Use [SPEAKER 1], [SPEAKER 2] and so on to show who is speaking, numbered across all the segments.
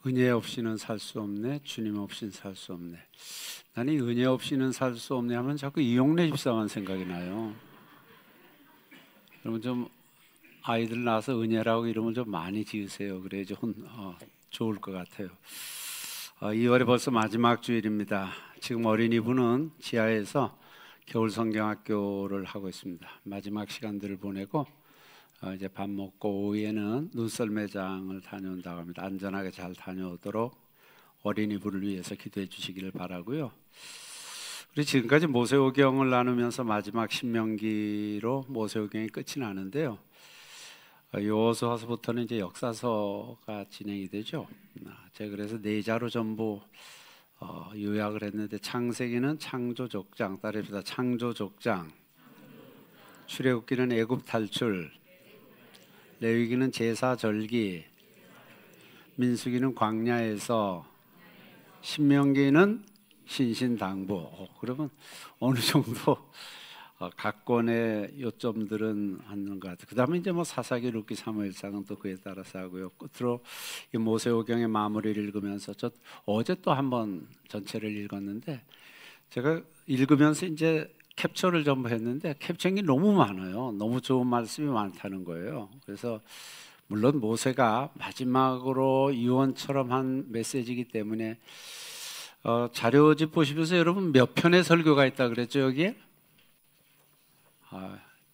[SPEAKER 1] 은혜 없이는 살 수 없네, 주님 없이는 살 수 없네. 나는 은혜 없이는 살 수 없네 하면 자꾸 이용래 집사만 생각이 나요. 여러분 좀 아이들 낳아서 은혜라고 이름을 좀 많이 지으세요. 그래야지 좋을 것 같아요. 2월에 벌써 마지막 주일입니다. 지금 어린이부는 지하에서 겨울 성경학교를 하고 있습니다. 마지막 시간들을 보내고 이제 밥 먹고 오후에는 눈썰 매장을 다녀온다고 합니다. 안전하게 잘 다녀오도록 어린이부를 위해서 기도해 주시기를 바라고요. 우리 지금까지 모세오경을 나누면서 마지막 신명기로 모세오경이 끝이 나는데요. 여호수아서부터는 이제 역사서가 진행이 되죠. 제가 그래서 네 자로 전부 요약을 했는데, 창세기는 창조족장, 따라합시다. 창조족장. 출애굽기는 애굽 탈출. 레위기는 제사절기. 민수기는 광야에서. 신명기는 신신당부. 그러면 어느 정도 각 권의 요점들은 하는 것 같아요. 그 다음에 이제 사사기, 룻기, 사무엘상은 또 그에 따라서 하고요. 끝으로 이 모세오경의 마무리를 읽으면서 저 어제 또 한번 전체를 읽었는데, 제가 읽으면서 이제 캡처를 전부 했는데 캡처한 게 너무 많아요. 너무 좋은 말씀이 많다는 거예요. 그래서 물론 모세가 마지막으로 유언처럼 한 메시지이기 때문에 자료집 보시면서 여러분 몇 편의 설교가 있다 그랬죠 여기에?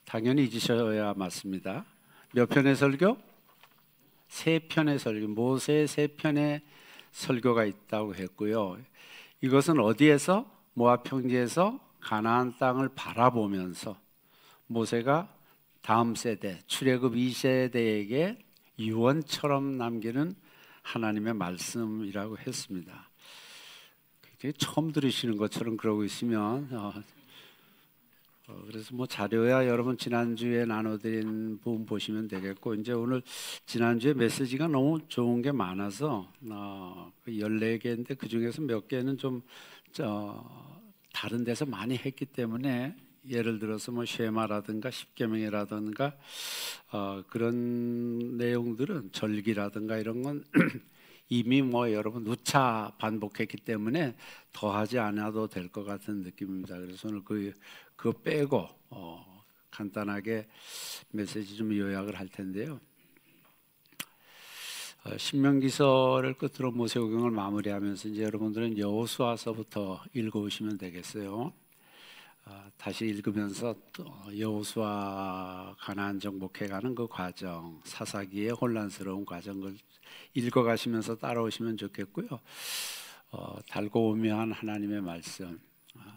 [SPEAKER 1] 당연히 잊으셔야 맞습니다. 몇 편의 설교? 3편의 설교. 모세의 3편의 설교가 있다고 했고요. 이것은 어디에서? 모압 평지에서 가나안 땅을 바라보면서 모세가 다음 세대, 출애굽 2세대에게 유언처럼 남기는 하나님의 말씀이라고 했습니다. 처음 들으시는 것처럼 그러고 있으면 그래서 자료야 여러분 지난주에 나눠드린 부분 보시면 되겠고, 이제 오늘 지난주에 메시지가 너무 좋은 게 많아서 14개인데 그 중에서 몇 개는 좀 다른 데서 많이 했기 때문에, 예를 들어서 쉐마라든가 십계명이라든가 그런 내용들은, 절기라든가 이런 건 이미 여러분 누차 반복했기 때문에 더하지 않아도 될 것 같은 느낌입니다. 그래서 오늘 그거 빼고 간단하게 메시지 좀 요약을 할 텐데요. 신명기서를 끝으로 모세오경을 마무리하면서 이제 여러분들은 여호수아서부터 읽어오시면 되겠어요. 다시 읽으면서 여호수아 가나안 정복해가는 그 과정, 사사기의 혼란스러운 과정을 읽어가시면서 따라오시면 좋겠고요. 달고 오묘한 하나님의 말씀,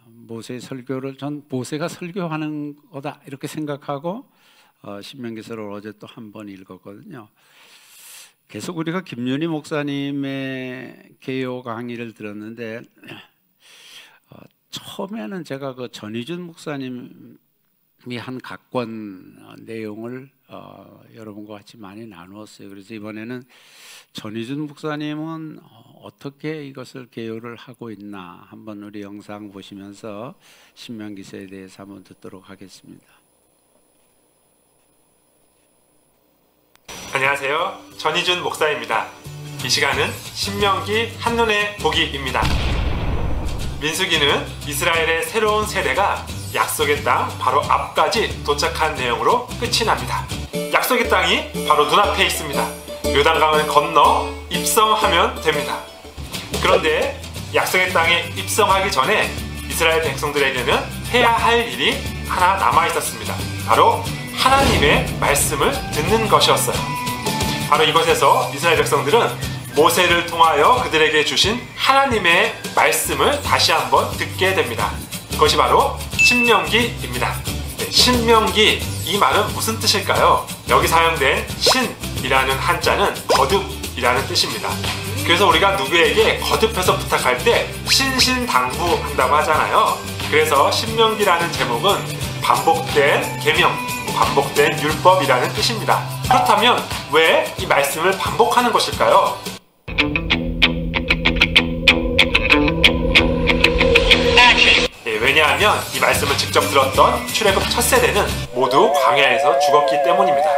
[SPEAKER 1] 모세의 설교를 전 모세가 설교하는 거다 이렇게 생각하고 신명기서를 어제 또 한 번 읽었거든요. 계속 우리가 김윤희 목사님의 개요 강의를 들었는데, 처음에는 제가 그 전희준 목사님이 한 각권 내용을 여러분과 같이 많이 나누었어요. 그래서 이번에는 전희준 목사님은 어떻게 이것을 개요를 하고 있나 한번 우리 영상 보시면서 신명기서에 대해서 한번 듣도록 하겠습니다.
[SPEAKER 2] 안녕하세요. 전희준 목사입니다. 이 시간은 신명기 한눈에 보기입니다. 민수기는 이스라엘의 새로운 세대가 약속의 땅 바로 앞까지 도착한 내용으로 끝이 납니다. 약속의 땅이 바로 눈앞에 있습니다. 요단강을 건너 입성하면 됩니다. 그런데 약속의 땅에 입성하기 전에 이스라엘 백성들에게는 해야 할 일이 하나 남아 있었습니다. 바로 하나님의 말씀을 듣는 것이었어요. 바로 이것에서 이스라엘 백성들은 모세를 통하여 그들에게 주신 하나님의 말씀을 다시 한번 듣게 됩니다. 그것이 바로 신명기입니다. 신명기, 이 말은 무슨 뜻일까요? 여기 사용된 신이라는 한자는 거듭이라는 뜻입니다. 그래서 우리가 누구에게 거듭해서 부탁할 때 신신당부한다고 하잖아요. 그래서 신명기라는 제목은 반복된 계명, 반복된 율법이라는 뜻입니다. 그렇다면 왜 이 말씀을 반복하는 것일까요? 왜냐하면 이 말씀을 직접 들었던 출애굽 첫 세대는 모두 광야에서 죽었기 때문입니다.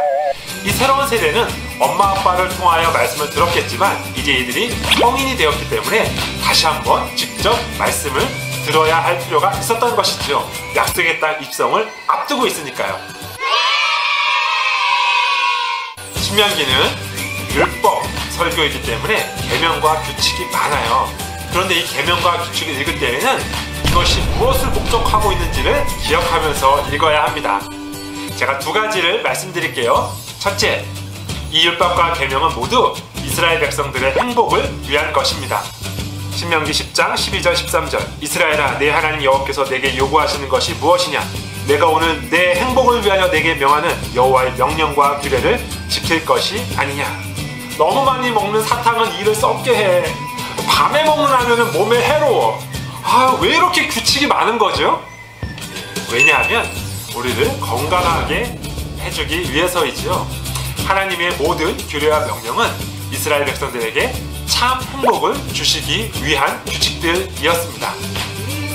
[SPEAKER 2] 이 새로운 세대는 엄마 아빠를 통하여 말씀을 들었겠지만 이제 이들이 성인이 되었기 때문에 다시 한번 직접 말씀을 들어야 할 필요가 있었던 것이지요. 약속의 땅 입성을 앞두고 있으니까요. 신명기는 율법 설교이기 때문에 계명과 규칙이 많아요. 그런데 이 계명과 규칙을 읽을 때에는 이것이 무엇을 목적하고 있는지를 기억하면서 읽어야 합니다. 제가 두 가지를 말씀드릴게요. 첫째, 이 율법과 계명은 모두 이스라엘 백성들의 행복을 위한 것입니다. 신명기 10장 12절 13절 이스라엘아, 내 하나님 여호와께서 내게 요구하시는 것이 무엇이냐? 내가 오늘 내 행복을 위하여 내게 명하는 여호와의 명령과 규례를 지킬 것이 아니냐? 너무 많이 먹는 사탕은 이를 썩게 해. 밤에 먹는 라면은 몸에 해로워. 왜 이렇게 규칙이 많은 거죠? 왜냐하면 우리를 건강하게 해주기 위해서이지요. 하나님의 모든 규례와 명령은 이스라엘 백성들에게 참 행복을 주시기 위한 규칙들이었습니다.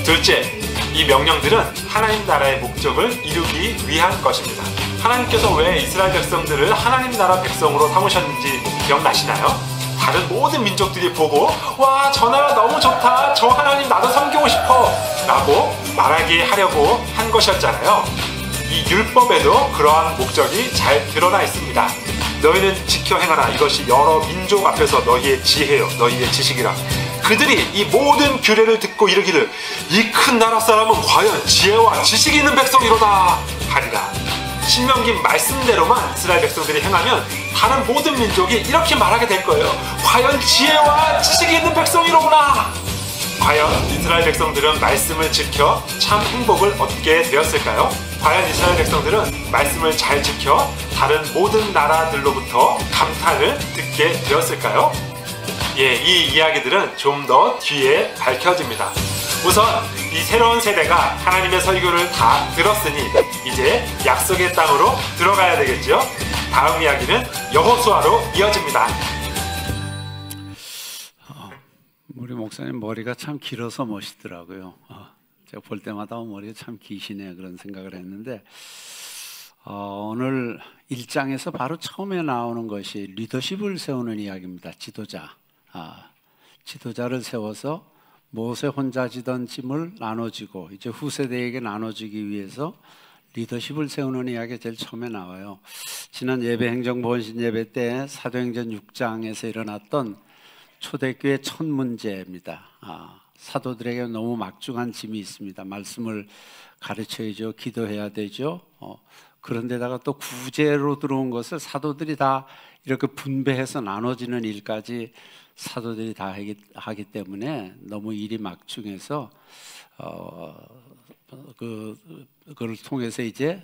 [SPEAKER 2] 둘째, 이 명령들은 하나님 나라의 목적을 이루기 위한 것입니다. 하나님께서 왜 이스라엘 백성들을 하나님 나라 백성으로 삼으셨는지 기억나시나요? 다른 모든 민족들이 보고 와, 저 나라 너무 좋다, 저 하나님 나도 섬기고 싶어 라고 말하게 하려고 한 것이었잖아요. 이 율법에도 그러한 목적이 잘 드러나 있습니다. 너희는 지켜 행하라. 이것이 여러 민족 앞에서 너희의 지혜요, 너희의 지식이라. 그들이 이 모든 규례를 듣고 이르기를 이 큰 나라 사람은 과연 지혜와 지식이 있는 백성이로다 하리라. 신명기 말씀대로만 이스라엘 백성들이 행하면 다른 모든 민족이 이렇게 말하게 될 거예요. 과연 지혜와 지식이 있는 백성이로구나. 과연 이스라엘 백성들은 말씀을 지켜 참 행복을 얻게 되었을까요? 과연 이스라엘 백성들은 말씀을 잘 지켜 다른 모든 나라들로부터 감탄을 듣게 되었을까요? 이 이야기들은 좀 더 뒤에 밝혀집니다. 우선 이 새로운 세대가 하나님의 설교를 다 들었으니 이제 약속의 땅으로 들어가야 되겠죠. 다음 이야기는 여호수아로 이어집니다.
[SPEAKER 1] 우리 목사님 머리가 참 길어서 멋있더라고요. 제가 볼 때마다 머리가 참 기시네 그런 생각을 했는데 오늘 1장에서 바로 처음에 나오는 것이 리더십을 세우는 이야기입니다. 지도자를 세워서 모세 혼자 지던 짐을 나눠지고 이제 후세대에게 나눠주기 위해서 리더십을 세우는 이야기가 제일 처음에 나와요. 지난 예배 행정보건신 예배 때 사도행전 6장에서 일어났던 초대교회 첫 문제입니다. 사도들에게 너무 막중한 짐이 있습니다. 말씀을 가르쳐야죠, 기도해야 되죠. 그런데다가 또 구제로 들어온 것을 사도들이 다 이렇게 분배해서 나눠지는 일까지 사도들이 다 하기 때문에 너무 일이 막중해서 그걸 통해서 이제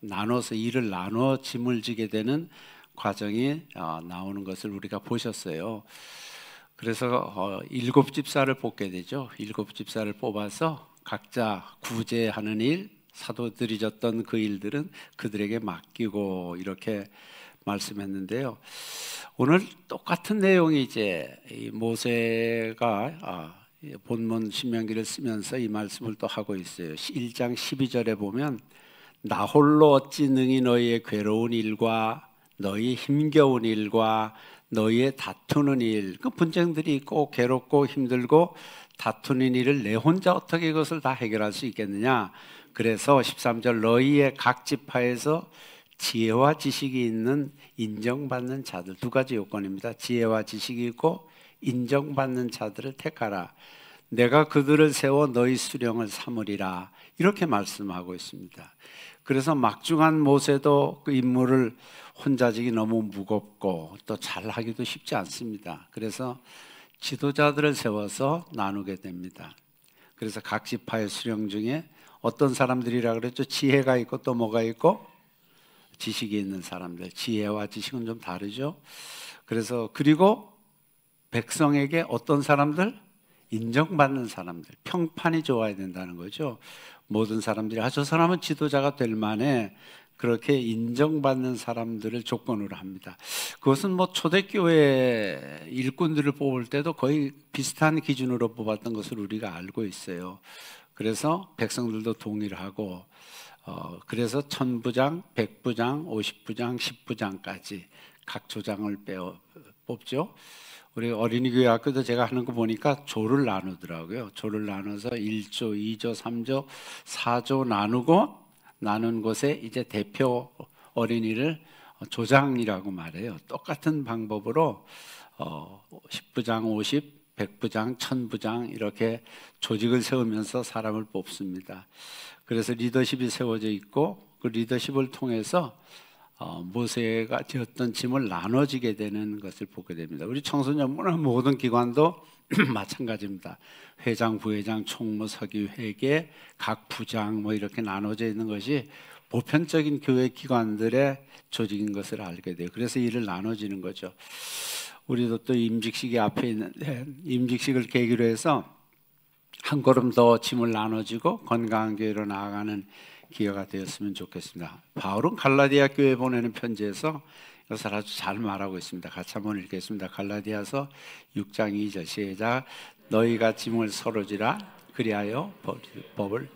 [SPEAKER 1] 나눠서 일을 나눠 짐을 지게 되는 과정이 나오는 것을 우리가 보셨어요. 그래서 7집사를 뽑게 되죠. 7집사를 뽑아서 각자 구제하는 일, 사도들이 졌던 그 일들은 그들에게 맡기고 이렇게 말씀했는데요. 오늘 똑같은 내용이 이제 이 모세가 본문 신명기를 쓰면서 이 말씀을 또 하고 있어요. 1장 12절에 보면 나 홀로 어찌 능히 너희의 괴로운 일과 너희 힘겨운 일과 너희의 다투는 일, 그 분쟁들이 있고 괴롭고 힘들고 다투는 일을 내 혼자 어떻게 이것을 다 해결할 수 있겠느냐. 그래서 13절 너희의 각 지파에서 지혜와 지식이 있는 인정받는 자들, 두 가지 요건입니다. 지혜와 지식이 있고 인정받는 자들을 택하라. 내가 그들을 세워 너희 수령을 삼으리라. 이렇게 말씀하고 있습니다. 그래서 막중한 모세도 그 임무를 혼자 지기 너무 무겁고 또 잘하기도 쉽지 않습니다. 그래서 지도자들을 세워서 나누게 됩니다. 그래서 각 지파의 수령 중에 어떤 사람들이라 그랬죠? 지혜가 있고 또 뭐가 있고? 지식이 있는 사람들. 지혜와 지식은 좀 다르죠. 그래서 그리고 백성에게 어떤 사람들? 인정받는 사람들, 평판이 좋아야 된다는 거죠. 모든 사람들이 저 사람은 지도자가 될 만해, 그렇게 인정받는 사람들을 조건으로 합니다. 그것은 초대교회 일꾼들을 뽑을 때도 거의 비슷한 기준으로 뽑았던 것을 우리가 알고 있어요. 그래서 백성들도 동의를 하고 그래서 1000부장, 100부장, 50부장, 10부장까지 각 조장을 뽑죠. 우리 어린이 교회 학교도 제가 하는 거 보니까 조를 나누더라고요. 조를 나눠서 1조, 2조, 3조, 4조 나눈 곳에 이제 대표 어린이를 조장이라고 말해요. 똑같은 방법으로 10부장, 50, 100부장, 1000부장 이렇게 조직을 세우면서 사람을 뽑습니다. 그래서 리더십이 세워져 있고 그 리더십을 통해서 모세가 지었던 짐을 나눠지게 되는 것을 보게 됩니다. 우리 청소년부나 모든 기관도 마찬가지입니다. 회장, 부회장, 총무, 서기, 회계, 각 부장 뭐 이렇게 나눠져 있는 것이 보편적인 교회 기관들의 조직인 것을 알게 돼요. 그래서 일을 나눠지는 거죠. 우리도 또 임직식이 앞에 있는데 임직식을 계기로 해서 한 걸음 더 짐을 나눠지고 건강한 교회로 나아가는 기회가 되었으면 좋겠습니다. 바울은 갈라디아 교회에 보내는 편지에서 이것을 아주 잘 말하고 있습니다. 같이 한번 읽겠습니다. 갈라디아서 6장 2절 시작. 너희가 짐을 서로 지라 그리하여 법을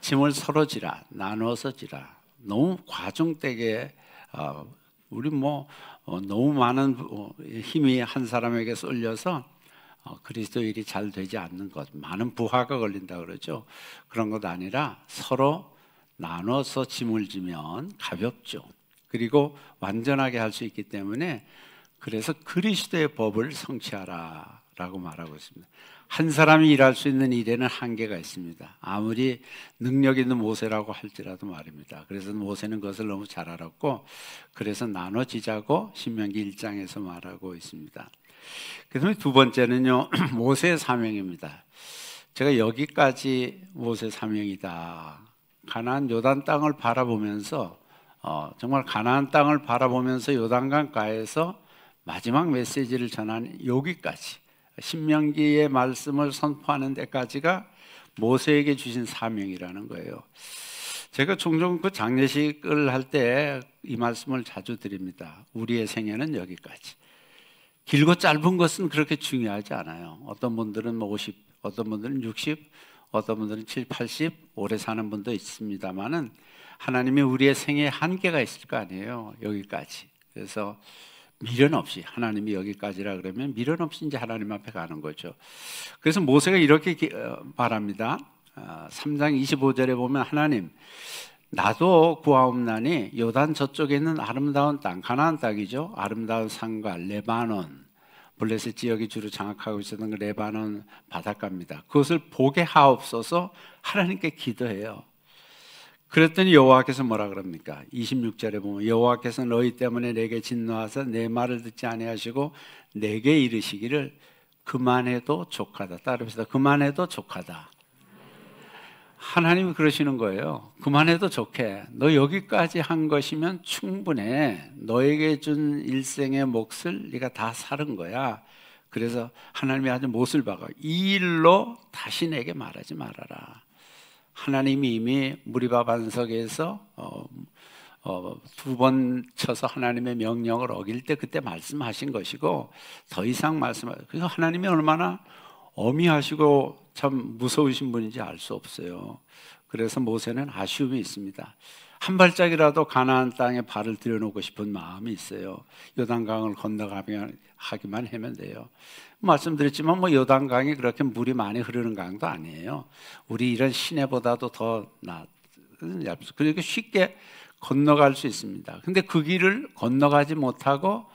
[SPEAKER 1] 짐을 서로 지라 나눠서 지라. 너무 과중되게 우리 너무 많은 힘이 한 사람에게 쏠려서 그리스도 일이 잘 되지 않는 것, 많은 부하가 걸린다 그러죠. 그런 것 아니라 서로 나눠서 짐을 지면 가볍죠. 그리고 완전하게 할 수 있기 때문에 그래서 그리스도의 법을 성취하라 라고 말하고 있습니다. 한 사람이 일할 수 있는 일에는 한계가 있습니다. 아무리 능력 있는 모세라고 할지라도 말입니다. 그래서 모세는 그것을 너무 잘 알았고 그래서 나눠지자고 신명기 1장에서 말하고 있습니다. 그 다음에 두 번째는요, 모세의 사명입니다. 제가 여기까지 모세의 사명이다. 가나안 요단 땅을 바라보면서 정말 가나안 땅을 바라보면서 요단강가에서 마지막 메시지를 전한 여기까지 신명기의 말씀을 선포하는 데까지가 모세에게 주신 사명이라는 거예요. 제가 종종 그 장례식을 할 때 이 말씀을 자주 드립니다. 우리의 생애는 여기까지. 길고 짧은 것은 그렇게 중요하지 않아요. 어떤 분들은 50, 어떤 분들은 60, 어떤 분들은 70, 80 오래 사는 분도 있습니다만은 하나님이 우리의 생애에 한계가 있을 거 아니에요. 여기까지. 그래서 미련 없이 하나님이 여기까지라 그러면 미련 없이 이제 하나님 앞에 가는 거죠. 그래서 모세가 이렇게 말합니다. 3장 25절에 보면 하나님 나도 구하옵나니 요단 저쪽에 있는 아름다운 땅, 가나안 땅이죠. 아름다운 산과 레바논, 블레셋 지역이 주로 장악하고 있었던 그 레바논 바닷가입니다. 그것을 보게 하옵소서 하나님께 기도해요. 그랬더니 여호와께서 뭐라 그럽니까? 26절에 보면 여호와께서 너희 때문에 내게 진노하사 내 말을 듣지 아니하시고 내게 이르시기를 그만해도 족하다. 따라합시다. 그만해도 족하다. 하나님이 그러시는 거예요. 그만해도 좋게. 너 여기까지 한 것이면 충분해. 너에게 준 일생의 몫을 네가 다 살은 거야. 그래서 하나님이 아주 못을 박아. 이 일로 다시 내게 말하지 말아라. 하나님이 이미 무리바 반석에서 두 번 쳐서 하나님의 명령을 어길 때 그때 말씀하신 것이고 더 이상 그래서 하나님이 얼마나 어미하시고 참 무서우신 분인지 알 수 없어요. 그래서 모세는 아쉬움이 있습니다. 한 발짝이라도 가나안 땅에 발을 들여놓고 싶은 마음이 있어요. 요단강을 건너가기만 하면 돼요. 말씀드렸지만 요단강이 그렇게 물이 많이 흐르는 강도 아니에요. 우리 이런 시내보다도 더 얇죠. 그러니까 쉽게 건너갈 수 있습니다. 근데 그 길을 건너가지 못하고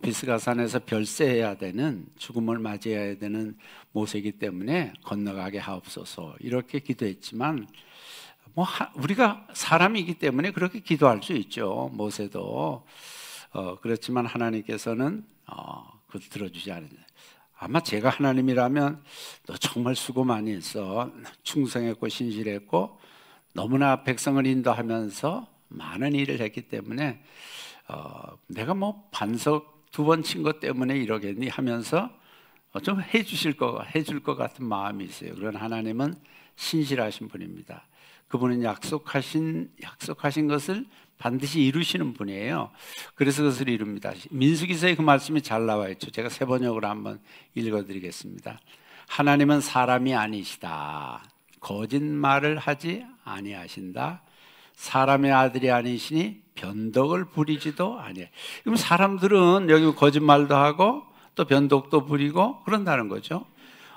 [SPEAKER 1] 비스가산에서 별세해야 되는, 죽음을 맞이해야 되는 모세이기 때문에 건너가게 하옵소서 이렇게 기도했지만 우리가 사람이기 때문에 그렇게 기도할 수 있죠. 모세도 그렇지만 하나님께서는 그걸 들어주지 않으세요. 아마 제가 하나님이라면 너 정말 수고 많이 했어. 충성했고 신실했고 너무나 백성을 인도하면서 많은 일을 했기 때문에 내가 반석 2번 친 것 때문에 이러겠니 하면서 좀 해줄 것 같은 마음이 있어요. 그러나 하나님은 신실하신 분입니다. 그분은 약속하신 것을 반드시 이루시는 분이에요. 그래서 그것을 이룹니다. 민수기서에 그 말씀이 잘 나와 있죠. 제가 세 번역으로 한번 읽어드리겠습니다. 하나님은 사람이 아니시다. 거짓말을 하지 아니하신다. 사람의 아들이 아니시니 변덕을 부리지도 아니해. 그럼 사람들은 여기 거짓말도 하고 또 변덕도 부리고 그런다는 거죠.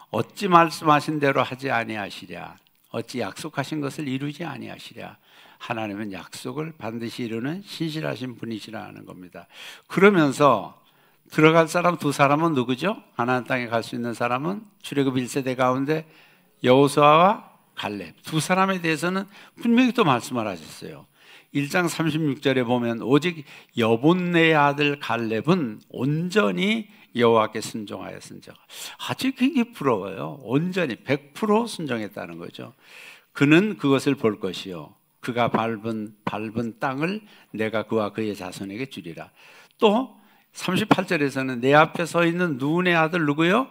[SPEAKER 1] 어찌 말씀하신 대로 하지 아니하시랴. 어찌 약속하신 것을 이루지 아니하시랴. 하나님은 약속을 반드시 이루는 신실하신 분이시라는 겁니다. 그러면서 들어갈 사람 두 사람은 누구죠? 가나안 땅에 갈 수 있는 사람은 출애굽 1세대 가운데 여호수아와 갈렙 두 사람에 대해서는 분명히 또 말씀을 하셨어요. 1장 36절에 보면 오직 여본네의 아들 갈렙은 온전히 여호와께 순종하였은즉. 아주 굉장히 부러워요. 온전히 100% 순종했다는 거죠. 그는 그것을 볼 것이요 그가 밟은 땅을 내가 그와 그의 자손에게 주리라. 또 38절에서는 내 앞에 서 있는 눈의 아들 누구요?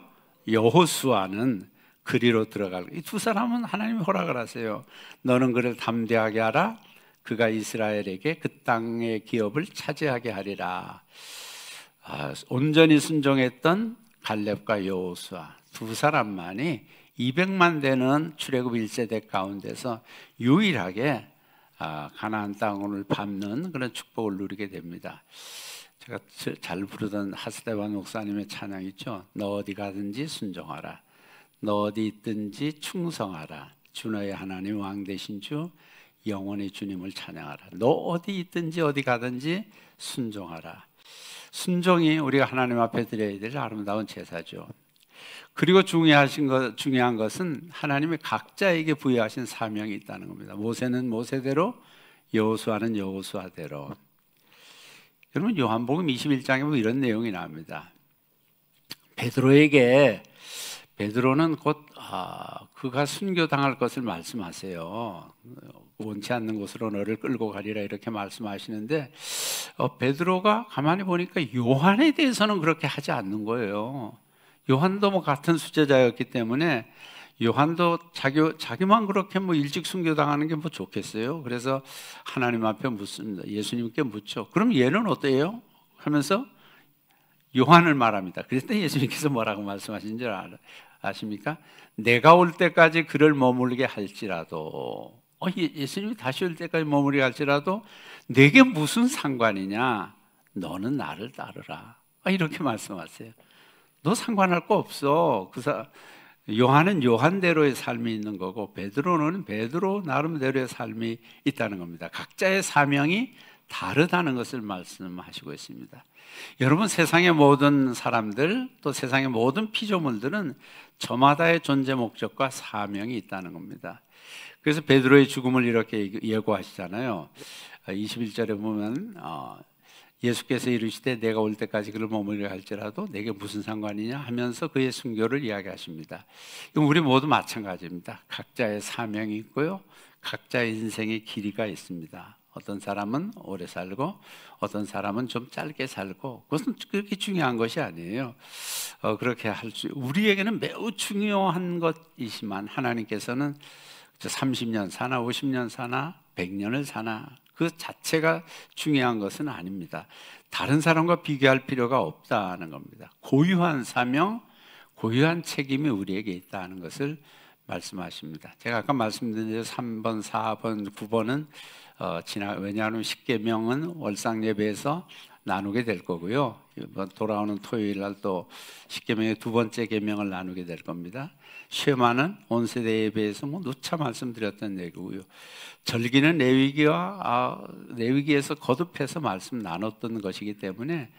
[SPEAKER 1] 여호수아는 그리로 들어갈. 이 두 사람은 하나님이 허락을 하세요. 너는 그를 담대하게 하라. 그가 이스라엘에게 그 땅의 기업을 차지하게 하리라. 온전히 순종했던 갈렙과 여호수아 두 사람만이 200만 되는 출애굽 1세대 가운데서 유일하게 가나안 땅을 밟는 그런 축복을 누리게 됩니다. 제가 잘 부르던 하스데반 목사님의 찬양 있죠. 너 어디 가든지 순종하라. 너 어디 있든지 충성하라. 주 너의 하나님 왕 되신 주 영원히 주님을 찬양하라. 너 어디 있든지 어디 가든지 순종하라. 순종이 우리가 하나님 앞에 드려야 될 아름다운 제사죠. 그리고 중요한 것은 하나님이 각자에게 부여하신 사명이 있다는 겁니다. 모세는 모세대로, 여호수아는 여호수아대로. 여러분 요한복음 21장에 보면 이런 내용이 나옵니다. 베드로는 곧 그가 순교당할 것을 말씀하세요. 원치 않는 곳으로 너를 끌고 가리라 이렇게 말씀하시는데 베드로가 가만히 보니까 요한에 대해서는 그렇게 하지 않는 거예요. 요한도 뭐 같은 수제자였기 때문에 요한도 자기만 그렇게 뭐 일찍 순교당하는 게 뭐 좋겠어요. 그래서 하나님 앞에 묻습니다. 예수님께 묻죠. 그럼 얘는 어때요? 하면서 요한을 말합니다. 그랬더니 예수님께서 뭐라고 말씀하신 줄 아십니까? 내가 올 때까지 그를 머물게 할지라도 예수님이 다시 올 때까지 머물게 할지라도 내게 무슨 상관이냐? 너는 나를 따르라. 이렇게 말씀하세요. 너 상관할 거 없어. 요한은 요한대로의 삶이 있는 거고 베드로는 베드로 나름대로의 삶이 있다는 겁니다. 각자의 사명이 다르다는 것을 말씀하시고 있습니다. 여러분 세상의 모든 사람들 또 세상의 모든 피조물들은 저마다의 존재 목적과 사명이 있다는 겁니다. 그래서 베드로의 죽음을 이렇게 예고하시잖아요. 21절에 보면 예수께서 이르시되 내가 올 때까지 그를 머물게 할지라도 내게 무슨 상관이냐 하면서 그의 순교를 이야기하십니다. 우리 모두 마찬가지입니다. 각자의 사명이 있고요. 각자의 인생의 길이가 있습니다. 어떤 사람은 오래 살고 어떤 사람은 좀 짧게 살고 그것은 그렇게 중요한 것이 아니에요. 그렇게 우리에게는 매우 중요한 것이지만 하나님께서는 30년 사나 50년 사나 100년을 사나 그 자체가 중요한 것은 아닙니다. 다른 사람과 비교할 필요가 없다는 겁니다. 고유한 사명, 고유한 책임이 우리에게 있다는 것을 말씀하십니다. 제가 아까 말씀드린 대로 3번, 4번, 9번은 왜냐하면 10계명은 월상 예배에서 나누게 될 거고요. 돌아오는 토요일 날 또 10계명의 두 번째 계명을 나누게 될 겁니다. 쉐마는 온 세대 예배에서 누차 말씀드렸던 얘기고요. 절기는 레위기에서 거듭해서 말씀 나눴던 것이기 때문에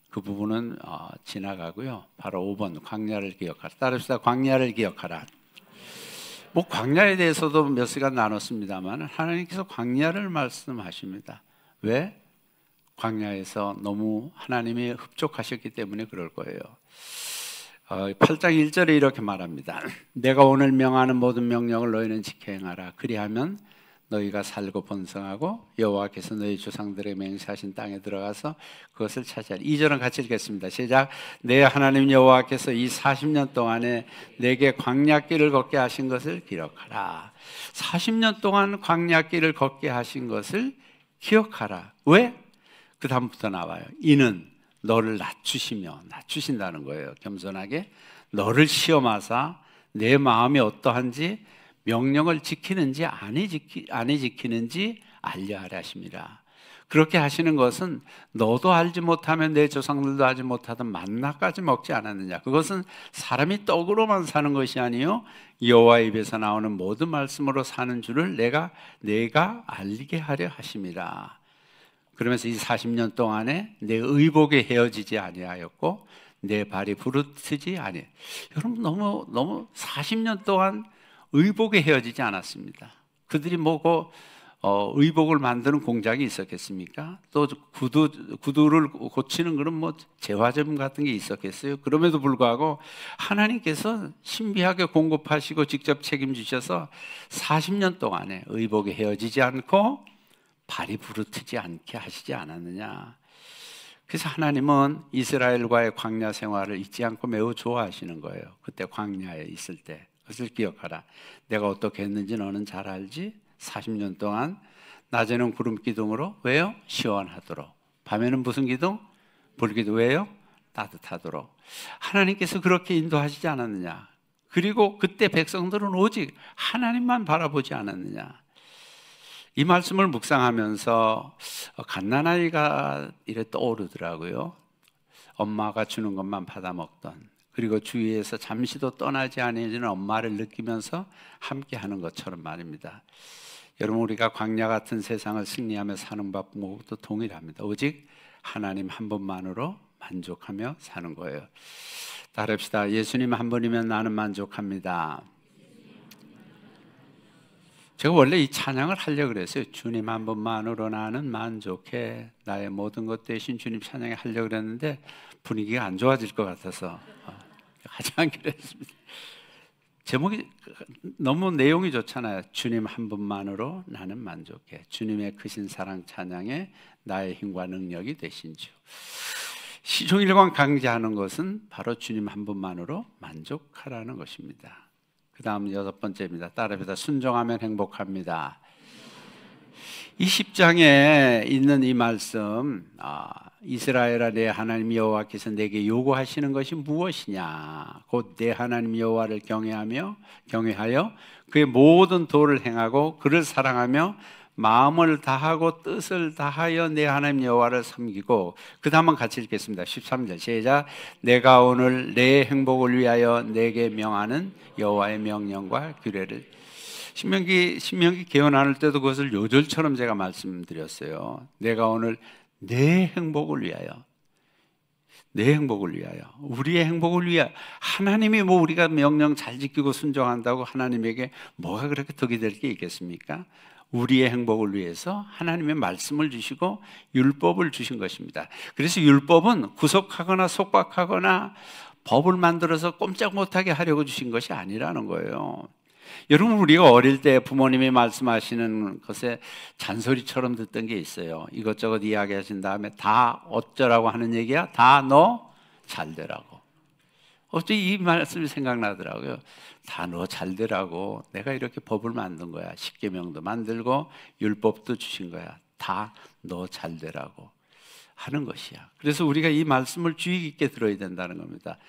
[SPEAKER 1] 그 부분은 지나가고요. 바로 5번 광야를 기억하라. 따릅시다. 광야를 기억하라. 광야에 대해서도 몇 시간 나눴습니다만 하나님께서 광야를 말씀하십니다. 왜? 광야에서 너무 하나님이 흡족하셨기 때문에 그럴 거예요. 8장 1절에 이렇게 말합니다. 내가 오늘 명하는 모든 명령을 너희는 지켜 행하라. 그리하면 너희가 살고 번성하고 여호와께서 너희 조상들에게 맹세하신 땅에 들어가서 그것을 차지하리. 2절은 같이 읽겠습니다. 시작. 내 하나님 여호와께서 이 40년 동안에 내게 광야길을 걷게 하신 것을 기억하라. 40년 동안 광야길을 걷게 하신 것을 기억하라. 왜? 그 다음부터 나와요. 이는 너를 낮추신다는 거예요. 겸손하게 너를 시험하사 내 마음이 어떠한지 명령을 지키는지 아니 지키는지 알려하려 하심이라. 그렇게 하시는 것은 너도 알지 못하면 내 조상들도 알지 못하던 만나까지 먹지 않았느냐. 그것은 사람이 떡으로만 사는 것이 아니요 여호와의 입에서 나오는 모든 말씀으로 사는 줄을 내가 알리게 하려 하심이라. 그러면서 이 40년 동안에 내 의복에 헤어지지 아니하였고 내 발이 부르트지 아니. 여러분 너무 40년 동안 의복에 헤어지지 않았습니다. 그들이 뭐고 의복을 만드는 공장이 있었겠습니까? 또 구두를 고치는 그런 뭐 재화점 같은 게 있었겠어요? 그럼에도 불구하고 하나님께서 신비하게 공급하시고 직접 책임지셔서 40년 동안에 의복에 헤어지지 않고 발이 부르트지 않게 하시지 않았느냐. 그래서 하나님은 이스라엘과의 광야 생활을 잊지 않고 매우 좋아하시는 거예요. 그때 광야에 있을 때 그것을 기억하라. 내가 어떻게 했는지 너는 잘 알지? 40년 동안 낮에는 구름 기둥으로 왜요? 시원하도록. 밤에는 무슨 기둥? 불기둥. 왜요? 따뜻하도록. 하나님께서 그렇게 인도하시지 않았느냐. 그리고 그때 백성들은 오직 하나님만 바라보지 않았느냐. 이 말씀을 묵상하면서 갓난아이가 이래 떠오르더라고요. 엄마가 주는 것만 받아 먹던, 그리고 주위에서 잠시도 떠나지 않는 엄마를 느끼면서 함께 하는 것처럼 말입니다. 여러분, 우리가 광야 같은 세상을 승리하며 사는 방법도 동일합니다. 오직 하나님 한 분만으로 만족하며 사는 거예요. 따릅시다. 예수님 한 분이면 나는 만족합니다. 제가 원래 이 찬양을 하려고 그랬어요. 주님 한 분만으로 나는 만족해. 나의 모든 것 대신 주님 찬양을 하려고 그랬는데 분위기가 안 좋아질 것 같아서 하지 않기로 했습니다. 제목이 너무 내용이 좋잖아요. 주님 한 분만으로 나는 만족해. 주님의 크신 사랑 찬양에 나의 힘과 능력이 되신 주. 시종일관 강조하는 것은 바로 주님 한 분만으로 만족하라는 것입니다. 그 다음 6번째입니다. 따라합니다. 순종하면 행복합니다. 이 10장에 있는 이 말씀, 이스라엘아 내 하나님 여호와께서 내게 요구하시는 것이 무엇이냐? 곧 내 하나님 여호와를 경외하여 그의 모든 도를 행하고 그를 사랑하며 마음을 다하고 뜻을 다하여 내 하나님 여호와를 섬기고. 그 다음은 같이 읽겠습니다. 13절 시작. 내가 오늘 내 행복을 위하여 내게 명하는 여호와의 명령과 규례를. 신명기 개헌 나눌 때도 그것을 요절처럼 제가 말씀드렸어요. 내가 오늘 내 행복을 위하여, 내 행복을 위하여, 우리의 행복을 위하여. 하나님이 뭐 우리가 명령 잘 지키고 순종한다고 하나님에게 뭐가 그렇게 덕이 될 게 있겠습니까? 우리의 행복을 위해서 하나님의 말씀을 주시고 율법을 주신 것입니다. 그래서 율법은 구속하거나 속박하거나 법을 만들어서 꼼짝 못하게 하려고 주신 것이 아니라는 거예요. 여러분, 우리가 어릴 때 부모님이 말씀하시는 것에 잔소리처럼 듣던 게 있어요. 이것저것 이야기하신 다음에 다 어쩌라고 하는 얘기야? 다 너 잘되라고. 어찌 이 말씀이 생각나더라고요. 다 너 잘되라고. 내가 이렇게 법을 만든 거야. 십계명도 만들고 율법도 주신 거야. 다 너 잘되라고 하는 것이야. 그래서 우리가 이 말씀을 주의 깊게 들어야 된다는 겁니다.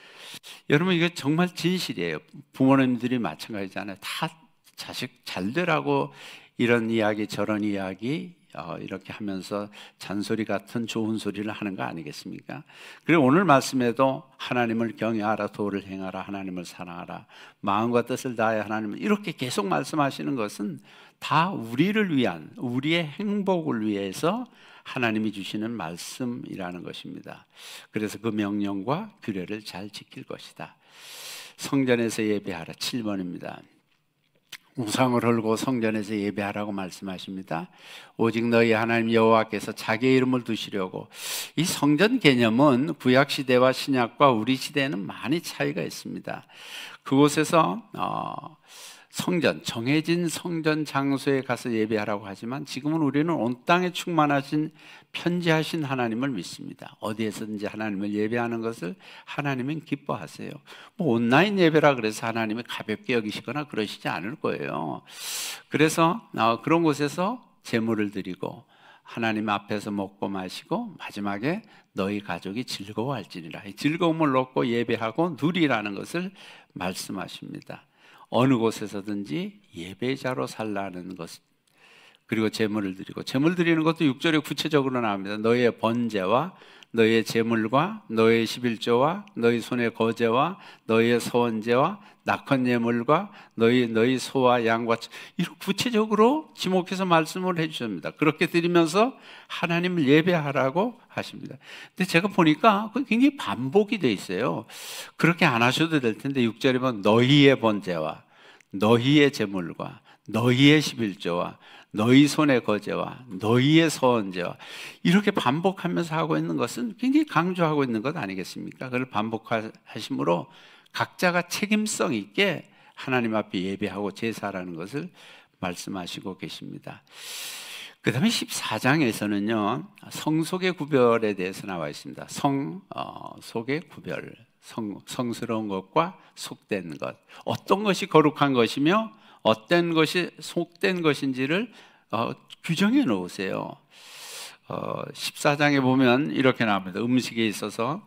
[SPEAKER 1] 여러분, 이거 정말 진실이에요. 부모님들이 마찬가지잖아요. 다 자식 잘되라고 이런 이야기 저런 이야기 이렇게 하면서 잔소리 같은 좋은 소리를 하는 거 아니겠습니까? 그리고 오늘 말씀에도 하나님을 경외하라, 도를 행하라, 하나님을 사랑하라, 마음과 뜻을 다해 하나님을, 이렇게 계속 말씀하시는 것은 다 우리를 위한, 우리의 행복을 위해서 하나님이 주시는 말씀이라는 것입니다. 그래서 그 명령과 규례를 잘 지킬 것이다. 성전에서 예배하라. 7번입니다. 우상을 헐고 성전에서 예배하라고 말씀하십니다. 오직 너희 하나님 여호와께서 자기의 이름을 두시려고. 이 성전 개념은 구약 시대와 신약과 우리 시대에는 많이 차이가 있습니다. 그곳에서 성전, 정해진 성전 장소에 가서 예배하라고 하지만 지금은 우리는 온 땅에 충만하신 편지하신 하나님을 믿습니다. 어디에서든지 하나님을 예배하는 것을 하나님은 기뻐하세요. 뭐 온라인 예배라 그래서 하나님이 가볍게 여기시거나 그러시지 않을 거예요. 그래서 그런 곳에서 제물을 드리고 하나님 앞에서 먹고 마시고 마지막에 너희 가족이 즐거워할지니라. 이 즐거움을 얻고 예배하고 누리라는 것을 말씀하십니다. 어느 곳에서든지 예배자로 살라는 것, 그리고 제물을 드리고, 제물 드리는 것도 6절에 구체적으로 나옵니다. 너희의 번제와 너희의 제물과 너희의 11조와 너희 손의 거제와 너희의 서원제와 낙헌 예물과 너희 소와 양과, 이렇게 구체적으로 지목해서 말씀을 해주십니다. 그렇게 드리면서 하나님을 예배하라고 하십니다. 근데 제가 보니까 그게 굉장히 반복이 돼 있어요. 그렇게 안 하셔도 될 텐데 6절에 보면 너희의 번제와 너희의 제물과 너희의 11조와 너희 손의 거제와 너희의 서원제와, 이렇게 반복하면서 하고 있는 것은 굉장히 강조하고 있는 것 아니겠습니까? 그걸 반복하심으로 각자가 책임성 있게 하나님 앞에 예배하고 제사하라는 것을 말씀하시고 계십니다. 그 다음에 14장에서는요 성속의 구별에 대해서 나와 있습니다. 속의 구별, 성스러운 것과 속된 것, 어떤 것이 거룩한 것이며 어떤 것이 속된 것인지를 규정해 놓으세요. 14장에 보면 이렇게 나옵니다. 음식에 있어서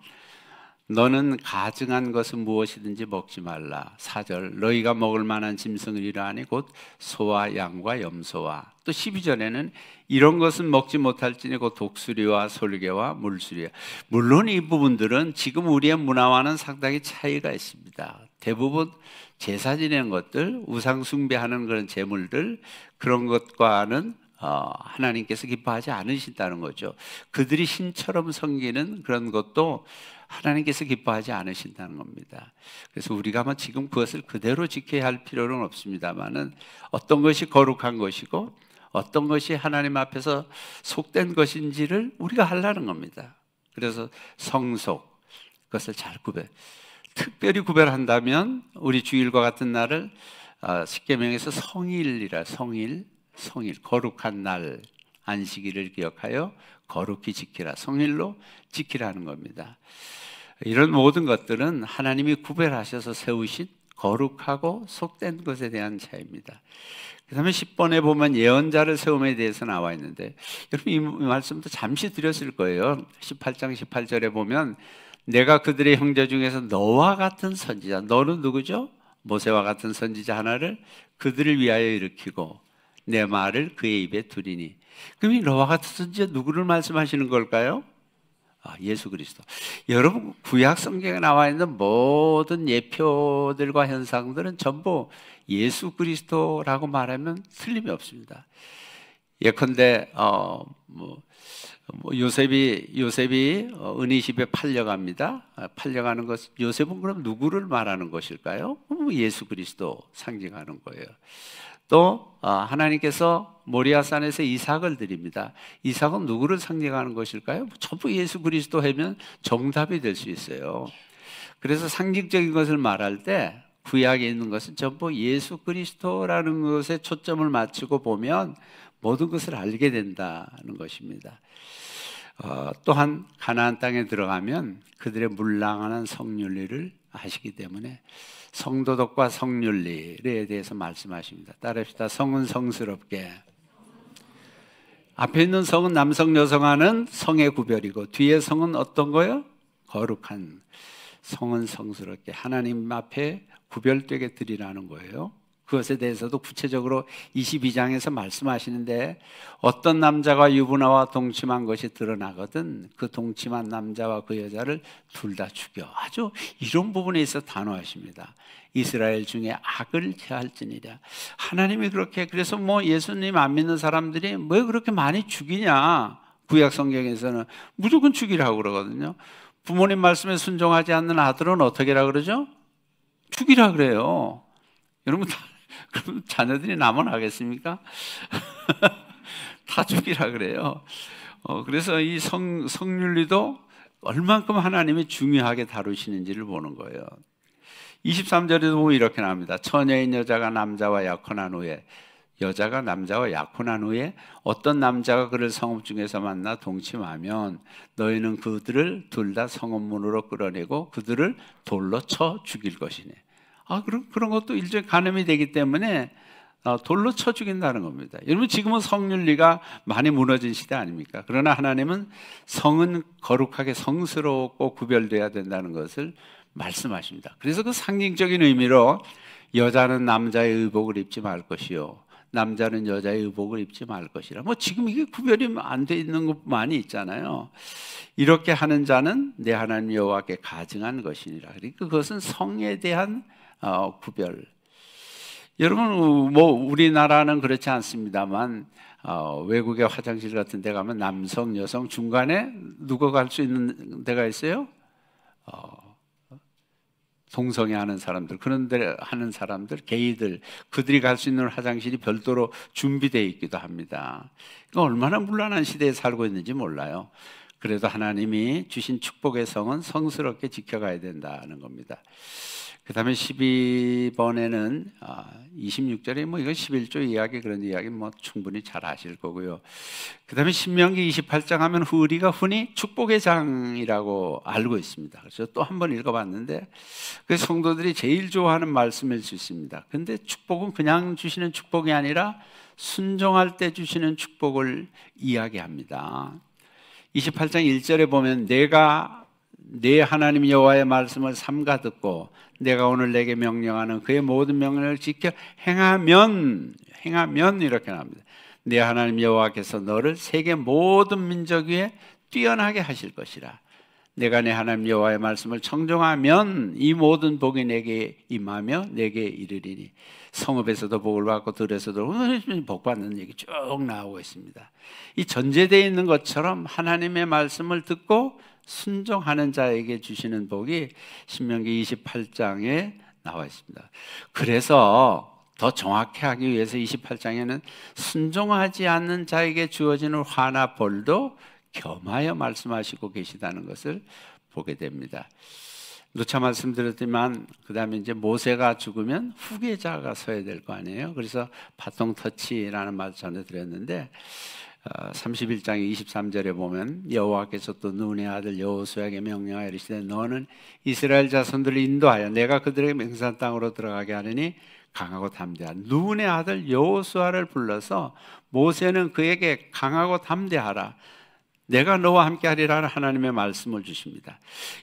[SPEAKER 1] 너는 가증한 것은 무엇이든지 먹지 말라. 4절 너희가 먹을 만한 짐승을 이러하니 곧 소와 양과 염소와, 또 12절에는 이런 것은 먹지 못할지니 곧 독수리와 솔개와 물수리야. 물론 이 부분들은 지금 우리의 문화와는 상당히 차이가 있습니다. 대부분 제사 지내는 것들, 우상 숭배하는 그런 제물들, 그런 것과는 하나님께서 기뻐하지 않으신다는 거죠. 그들이 신처럼 섬기는 그런 것도 하나님께서 기뻐하지 않으신다는 겁니다. 그래서 우리가 아마 지금 그것을 그대로 지켜야 할 필요는 없습니다만은 어떤 것이 거룩한 것이고 어떤 것이 하나님 앞에서 속된 것인지를 우리가 하려는 겁니다. 그래서 성속, 그것을 잘 특별히 구별한다면 우리 주일과 같은 날을 십계명에서 성일이라, 성일, 거룩한 날, 안식일을 기억하여 거룩히 지키라, 성일로 지키라는 겁니다. 이런 모든 것들은 하나님이 구별하셔서 세우신 거룩하고 속된 것에 대한 차이입니다. 그 다음에 10번에 보면 예언자를 세움에 대해서 나와 있는데, 여러분 이 말씀도 잠시 드렸을 거예요. 18장 18절에 보면 내가 그들의 형제 중에서 너와 같은 선지자, 너는 누구죠? 모세와 같은 선지자 하나를 그들을 위하여 일으키고 내 말을 그의 입에 두리니. 그럼 이 너와 같은 선지자 누구를 말씀하시는 걸까요? 예수 그리스도. 여러분 구약 성경에 나와 있는 모든 예표들과 현상들은 전부 예수 그리스도라고 말하면 틀림이 없습니다. 예컨대 요셉이 은이십에 팔려갑니다. 팔려가는 것, 요셉은 그럼 누구를 말하는 것일까요? 예수 그리스도 상징하는 거예요. 또 하나님께서 모리아산에서 이삭을 드립니다. 이삭은 누구를 상징하는 것일까요? 전부 예수 그리스도 하면 정답이 될 수 있어요. 그래서 상징적인 것을 말할 때 구약에 있는 것은 전부 예수 그리스도라는 것에 초점을 맞추고 보면 모든 것을 알게 된다는 것입니다. 또한 가나안 땅에 들어가면 그들의 물랑하는 성윤리를 아시기 때문에 성도덕과 성윤리에 대해서 말씀하십니다. 따라합시다. 성은 성스럽게. 앞에 있는 성은 남성 여성하는 성의 구별이고 뒤에 성은 어떤 거요? 거룩한. 성은 성스럽게 하나님 앞에 구별되게 드리라는 거예요. 그것에 대해서도 구체적으로 22장에서 말씀하시는데, 어떤 남자가 유부나와 동침한 것이 드러나거든 그 동침한 남자와 그 여자를 둘 다 죽여. 아주 이런 부분에 있어 단호하십니다. 이스라엘 중에 악을 해할지니라. 하나님이 그렇게, 그래서 예수님 안 믿는 사람들이 왜 그렇게 많이 죽이냐, 구약 성경에서는 무조건 죽이라고 그러거든요. 부모님 말씀에 순종하지 않는 아들은 어떻게 하라 그러죠? 죽이라 그래요. 여러분 그럼 자녀들이 남아나겠습니까? 다 죽이라 그래요. 그래서 이 성윤리도 얼만큼 하나님이 중요하게 다루시는지를 보는 거예요. 23절에도 보면 이렇게 나옵니다. 처녀인 여자가 남자와 약혼한 후에, 여자가 남자와 약혼한 후에 어떤 남자가 그를 성읍 중에서 만나 동침하면 너희는 그들을 둘 다 성읍문으로 끌어내고 그들을 돌로 쳐 죽일 것이네. 그런 것도 일종의 간음이 되기 때문에 돌로 쳐 죽인다는 겁니다. 여러분 지금은 성윤리가 많이 무너진 시대 아닙니까? 그러나 하나님은 성은 거룩하게 성스럽고 구별돼야 된다는 것을 말씀하십니다. 그래서 그 상징적인 의미로 여자는 남자의 의복을 입지 말 것이요 남자는 여자의 의복을 입지 말 것이라. 뭐 지금 이게 구별이 안 돼 있는 것 많이 있잖아요. 이렇게 하는 자는 내 하나님 여호와께 가증한 것이니라. 그러니까 그것은 성에 대한 구별. 여러분 뭐 우리나라는 그렇지 않습니다만 외국의 화장실 같은 데 가면 남성, 여성 중간에 누가 갈 수 있는 데가 있어요? 동성애 하는 사람들, 그런 데 하는 사람들, 게이들, 그들이 갈 수 있는 화장실이 별도로 준비되어 있기도 합니다. 그러니까 얼마나 문란한 시대에 살고 있는지 몰라요. 그래도 하나님이 주신 축복의 성은 성스럽게 지켜가야 된다는 겁니다. 그 다음에 12번에는 26절에 뭐 이건 11조 이야기, 그런 이야기 뭐 충분히 잘 아실 거고요. 그 다음에 신명기 28장 하면 우리가 흔히 축복의 장이라고 알고 있습니다. 그래서 또 한 번 읽어봤는데 그 성도들이 제일 좋아하는 말씀일 수 있습니다. 근데 축복은 그냥 주시는 축복이 아니라 순종할 때 주시는 축복을 이야기합니다. 28장 1절에 보면 내가 내 하나님 여호와의 말씀을 삼가 듣고 내가 오늘 내게 명령하는 그의 모든 명령을 지켜 행하면 이렇게 나옵니다. 내 하나님 여호와께서 너를 세계 모든 민족 위에 뛰어나게 하실 것이라. 내가 내 하나님 여호와의 말씀을 청종하면 이 모든 복이 내게 임하며 내게 이르리니. 성읍에서도 복을 받고 들에서도 복 받는 얘기 쭉 나오고 있습니다. 이 전제되어 있는 것처럼 하나님의 말씀을 듣고 순종하는 자에게 주시는 복이 신명기 28장에 나와 있습니다. 그래서 더 정확히 하기 위해서 28장에는 순종하지 않는 자에게 주어지는 화나 벌도 겸하여 말씀하시고 계시다는 것을 보게 됩니다. 누차 말씀드렸지만 그 다음에 이제 모세가 죽으면 후계자가 서야 될 거 아니에요. 그래서 바통 터치라는 말 전해드렸는데 31장 23절에 보면 여호와께서 또 눈의 아들 여호수아에게 명령하여 이르시되 너는 이스라엘 자손들을 인도하여 내가 그들에게 맹세한 땅으로 들어가게 하느니 강하고 담대한 눈의 아들 여호수아를 불러서 모세는 그에게 강하고 담대하라 내가 너와 함께 하리라는 하나님의 말씀을 주십니다.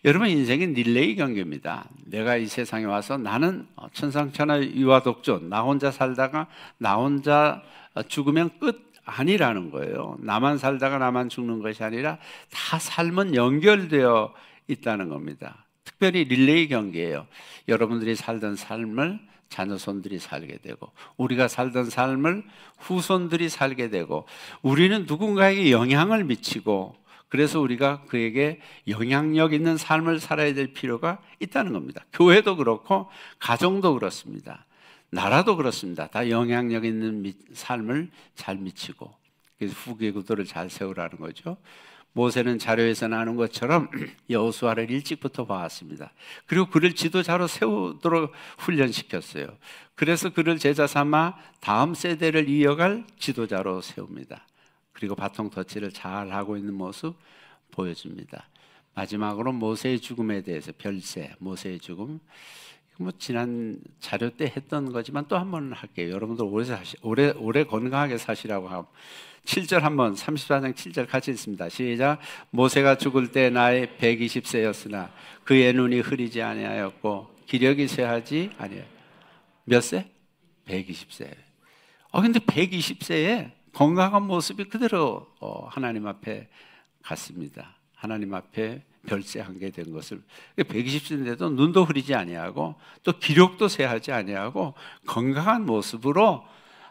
[SPEAKER 1] 여러분 인생은 릴레이 경기입니다. 내가 이 세상에 와서 나는 천상천하 유아독존 나 혼자 살다가 나 혼자 죽으면 끝 아니라는 거예요. 나만 살다가 나만 죽는 것이 아니라 다 삶은 연결되어 있다는 겁니다. 특별히 릴레이 경기예요. 여러분들이 살던 삶을 자녀손들이 살게 되고 우리가 살던 삶을 후손들이 살게 되고 우리는 누군가에게 영향을 미치고 그래서 우리가 그에게 영향력 있는 삶을 살아야 될 필요가 있다는 겁니다. 교회도 그렇고 가정도 그렇습니다. 나라도 그렇습니다. 다 영향력 있는 삶을 잘 미치고 그래서 후계 구도를 잘 세우라는 거죠. 모세는 자료에서 나오는 것처럼 여호수아를 일찍부터 봐왔습니다. 그리고 그를 지도자로 세우도록 훈련시켰어요. 그래서 그를 제자 삼아 다음 세대를 이어갈 지도자로 세웁니다. 그리고 바통 터치를 잘 하고 있는 모습 보여줍니다. 마지막으로 모세의 죽음에 대해서 별세, 모세의 죽음. 뭐 지난 자료 때 했던 거지만 또 한 번 할게요. 여러분들 오래 건강하게 사시라고 하고 7절 한번 34장 7절 같이 읽습니다. 시작. 모세가 죽을 때 나이 120세였으나 그의 눈이 흐리지 아니하였고 기력이 쇠하지 아니하여 몇 세? 120세. 근데 120세에 건강한 모습이 그대로 하나님 앞에 갔습니다. 하나님 앞에 별세하게 된 것을 120세인데도 눈도 흐리지 아니하고 또 기력도 쇠하지 아니하고 건강한 모습으로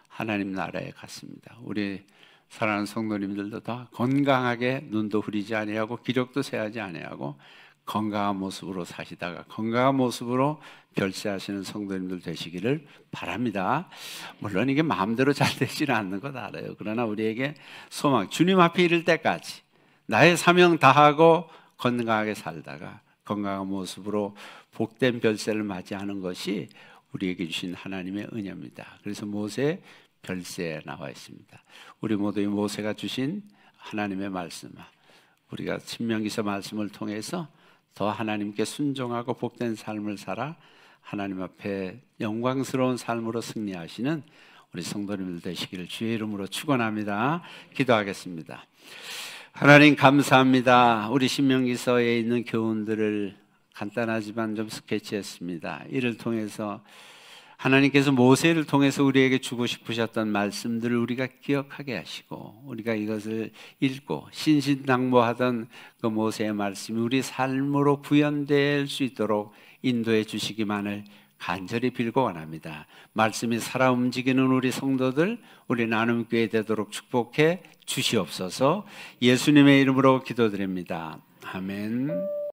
[SPEAKER 1] 하나님 나라에 갔습니다. 우리 사랑하는 성도님들도 다 건강하게 눈도 흐리지 아니하고 기력도 쇠하지 아니하고 건강한 모습으로 사시다가 건강한 모습으로 별세하시는 성도님들 되시기를 바랍니다. 물론 이게 마음대로 잘 되지는 않는 것 알아요. 그러나 우리에게 소망, 주님 앞에 이를 때까지 나의 사명 다하고 건강하게 살다가 건강한 모습으로 복된 별세를 맞이하는 것이 우리에게 주신 하나님의 은혜입니다. 그래서 모세 별세에 나와 있습니다. 우리 모두 이 모세가 주신 하나님의 말씀, 우리가 신명기서 말씀을 통해서 더 하나님께 순종하고 복된 삶을 살아 하나님 앞에 영광스러운 삶으로 승리하시는 우리 성도님들 되시기를 주의 이름으로 축원합니다. 기도하겠습니다. 하나님 감사합니다. 우리 신명기서에 있는 교훈들을 간단하지만 좀 스케치했습니다. 이를 통해서 하나님께서 모세를 통해서 우리에게 주고 싶으셨던 말씀들을 우리가 기억하게 하시고 우리가 이것을 읽고 신신당부하던 그 모세의 말씀이 우리 삶으로 구현될 수 있도록 인도해 주시기만을 간절히 빌고 원합니다. 말씀이 살아 움직이는 우리 성도들, 우리 나눔교회 되도록 축복해 주시옵소서. 예수님의 이름으로 기도드립니다. 아멘.